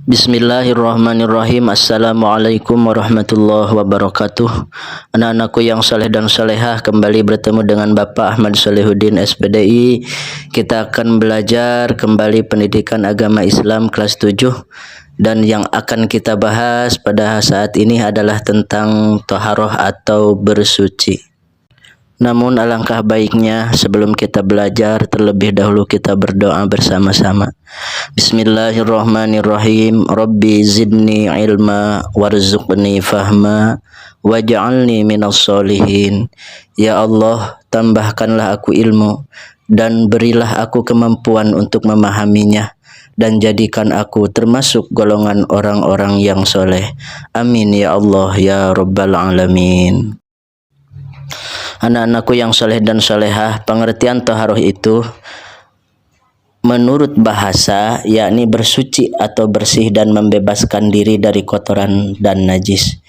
Bismillahirrahmanirrahim. Assalamualaikum warahmatullahi wabarakatuh. Anak-anakku yang saleh dan salehah, kembali bertemu dengan Bapak Ahmad Solihuddin SPDI. Kita akan belajar kembali pendidikan agama Islam kelas 7. Dan yang akan kita bahas pada saat ini adalah tentang toharoh atau bersuci. Namun alangkah baiknya sebelum kita belajar, terlebih dahulu kita berdoa bersama-sama. Bismillahirrahmanirrahim. Rabbi zidni ilma warzuqni fahma waj'alni minas solihin. Ya Allah, tambahkanlah aku ilmu dan berilah aku kemampuan untuk memahaminya, dan jadikan aku termasuk golongan orang-orang yang soleh. Amin ya Allah ya Rabbal Alamin. Anak-anakku yang soleh dan solehah, pengertian toharoh itu menurut bahasa yakni bersuci atau bersih dan membebaskan diri dari kotoran dan najis.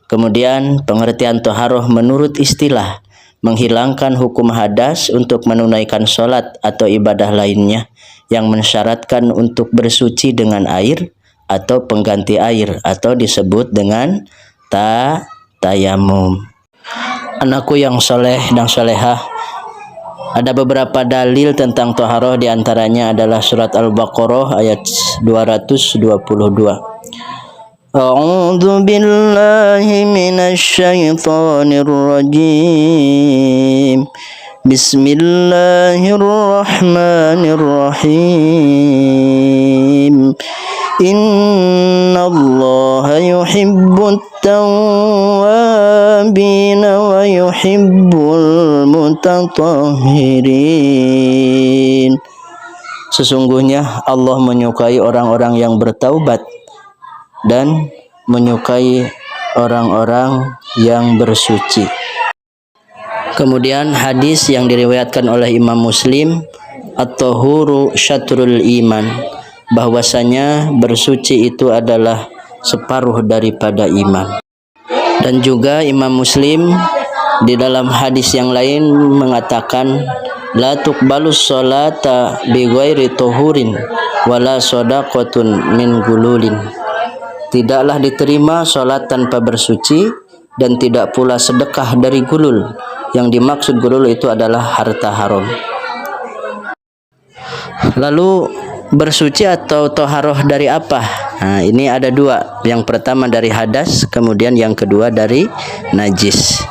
Kemudian pengertian toharoh menurut istilah menghilangkan hukum hadas untuk menunaikan sholat atau ibadah lainnya yang mensyaratkan untuk bersuci dengan air atau pengganti air atau disebut dengan tayamum. Anakku yang soleh dan solehah, ada beberapa dalil tentang toharoh, diantaranya adalah surat Al-Baqarah ayat 222. A'udzu billahi minasy syaithanir rajim. Bismillahirrahmanirrahim. Innallaha yuhibbut tawwabina wa yuhibbul mutatahhirin. Sesungguhnya Allah menyukai orang-orang yang bertaubat dan menyukai orang-orang yang bersuci. Kemudian hadis yang diriwayatkan oleh Imam Muslim, at-tahuru syatrul iman, bahwasanya bersuci itu adalah separuh daripada iman. Dan juga Imam Muslim di dalam hadis yang lain mengatakan, la tuqbalus sholata bi ghairi tuhurin wala shadaqatun min gululin. Tidaklah diterima salat tanpa bersuci dan tidak pula sedekah dari gulul. Yang dimaksud gulul itu adalah harta haram. Lalu bersuci atau toharoh dari apa? Nah, ini ada dua. Yang pertama dari hadas, kemudian yang kedua dari najis.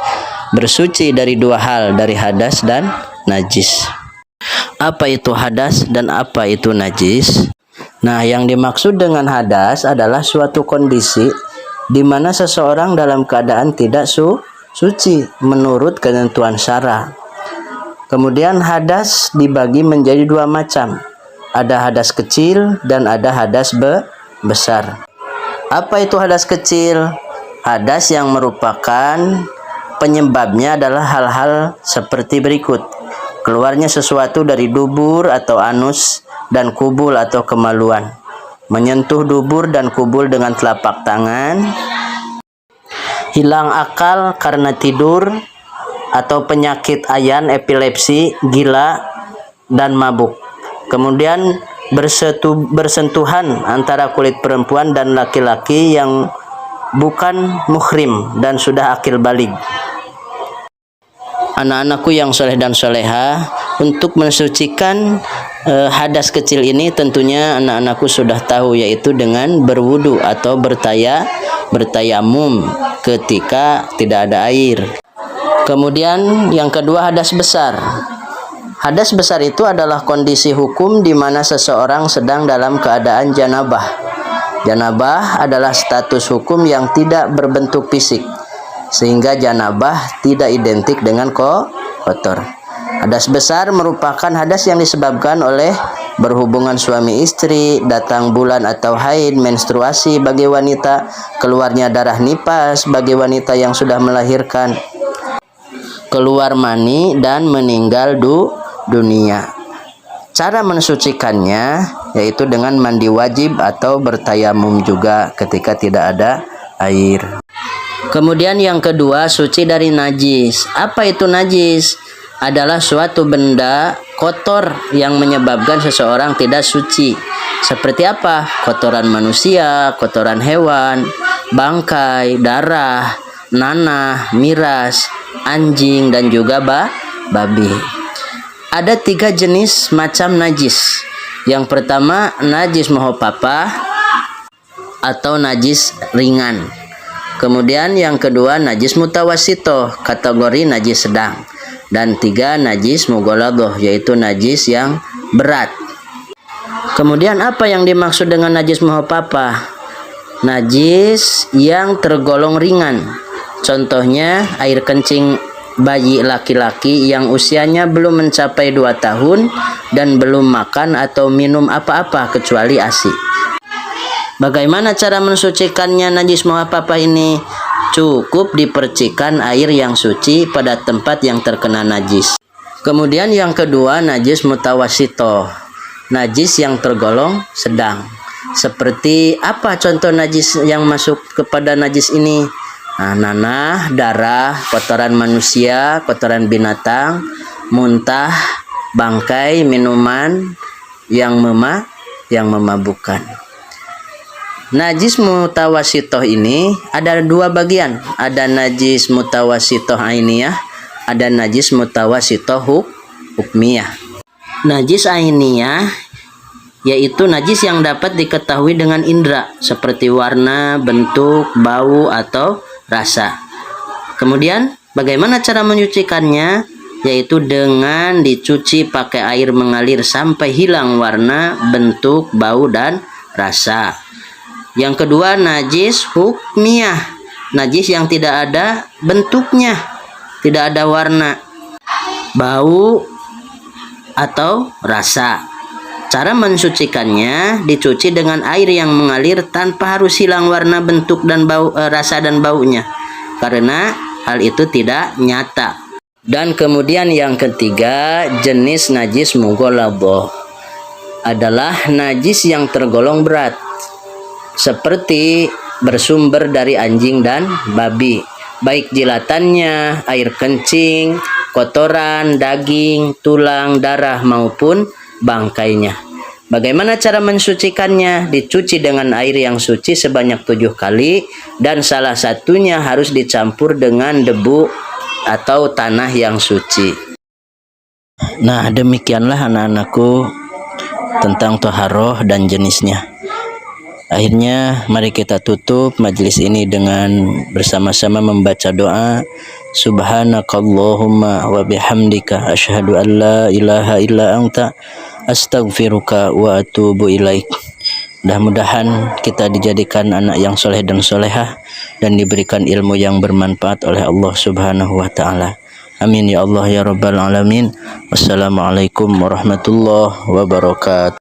Bersuci dari dua hal, dari hadas dan najis. Apa itu hadas dan apa itu najis? Nah, yang dimaksud dengan hadas adalah suatu kondisi di mana seseorang dalam keadaan tidak suci menurut ketentuan syara. Kemudian hadas dibagi menjadi dua macam. Ada hadas kecil dan ada hadas besar. Apa itu hadas kecil? Hadas yang merupakan penyebabnya adalah hal-hal seperti berikut: keluarnya sesuatu dari dubur atau anus dan kubul atau kemaluan, menyentuh dubur dan kubul dengan telapak tangan, hilang akal karena tidur atau penyakit ayan, epilepsi, gila, dan mabuk. Kemudian bersentuhan antara kulit perempuan dan laki-laki yang bukan muhrim dan sudah akil baligh. Anak-anakku yang soleh dan soleha, untuk mensucikan hadas kecil ini tentunya anak-anakku sudah tahu, yaitu dengan berwudu atau bertayamum ketika tidak ada air. Kemudian yang kedua hadas besar. Hadas besar itu adalah kondisi hukum di mana seseorang sedang dalam keadaan janabah. Janabah adalah status hukum yang tidak berbentuk fisik, sehingga janabah tidak identik dengan kotor. Hadas besar merupakan hadas yang disebabkan oleh berhubungan suami istri, datang bulan atau haid, menstruasi bagi wanita, keluarnya darah nipas bagi wanita yang sudah melahirkan, keluar mani, dan meninggal dunia. Cara mensucikannya yaitu dengan mandi wajib atau bertayamum juga ketika tidak ada air. Kemudian yang kedua, suci dari najis. Apa itu najis? adalah suatu benda kotor yang menyebabkan seseorang tidak suci. Seperti apa? Kotoran manusia, kotoran hewan, bangkai, darah, nanah, miras, anjing, dan juga babi. Ada 3 jenis macam najis. Yang pertama, najis muhopapa atau najis ringan. Kemudian yang kedua, najis mutawasito, kategori najis sedang. Dan 3, najis mughaladoh, yaitu najis yang berat. Kemudian apa yang dimaksud dengan najis muhopapa? Najis yang tergolong ringan. Contohnya air kencing bayi laki-laki yang usianya belum mencapai 2 tahun dan belum makan atau minum apa-apa kecuali ASI. Bagaimana cara mensucikannya najis muhopapa ini? Cukup dipercikan air yang suci pada tempat yang terkena najis. Kemudian yang kedua, najis mutawasito, najis yang tergolong sedang. Seperti apa contoh najis yang masuk kepada najis ini? Nanah, darah, kotoran manusia, kotoran binatang, muntah, bangkai, minuman yang memabukkan. Najis mutawasitoh ini ada 2 bagian. Ada najis mutawasitoh ainiyah, ada najis mutawasitoh hukmiyah. Najis ainiyah yaitu najis yang dapat diketahui dengan indera, seperti warna, bentuk, bau, atau rasa. Kemudian bagaimana cara menyucikannya? Yaitu dengan dicuci pakai air mengalir sampai hilang warna, bentuk, bau, dan rasa. Yang kedua, najis hukmiyah, najis yang tidak ada bentuknya, tidak ada warna, bau, atau rasa. Cara mensucikannya, dicuci dengan air yang mengalir tanpa harus hilang warna, bentuk, dan bau, rasa dan baunya, karena hal itu tidak nyata. Dan kemudian yang ketiga, jenis najis mughaladoh adalah najis yang tergolong berat, seperti bersumber dari anjing dan babi, baik jilatannya, air kencing, kotoran, daging, tulang, darah, maupun bangkainya. Bagaimana cara mensucikannya? Dicuci dengan air yang suci sebanyak 7 kali, dan salah satunya harus dicampur dengan debu atau tanah yang suci. Nah, demikianlah anak-anakku tentang toharoh dan jenisnya. Akhirnya mari kita tutup majelis ini dengan bersama-sama membaca doa. Subhanakallahumma wa bihamdika asyhadu an la ilaha illa anta astaghfiruka wa atubu ilaik. Mudah-mudahan kita dijadikan anak yang soleh dan solehah dan diberikan ilmu yang bermanfaat oleh Allah Subhanahu wa taala. Amin ya Allah ya rabbal alamin. Wassalamualaikum warahmatullahi wabarakatuh.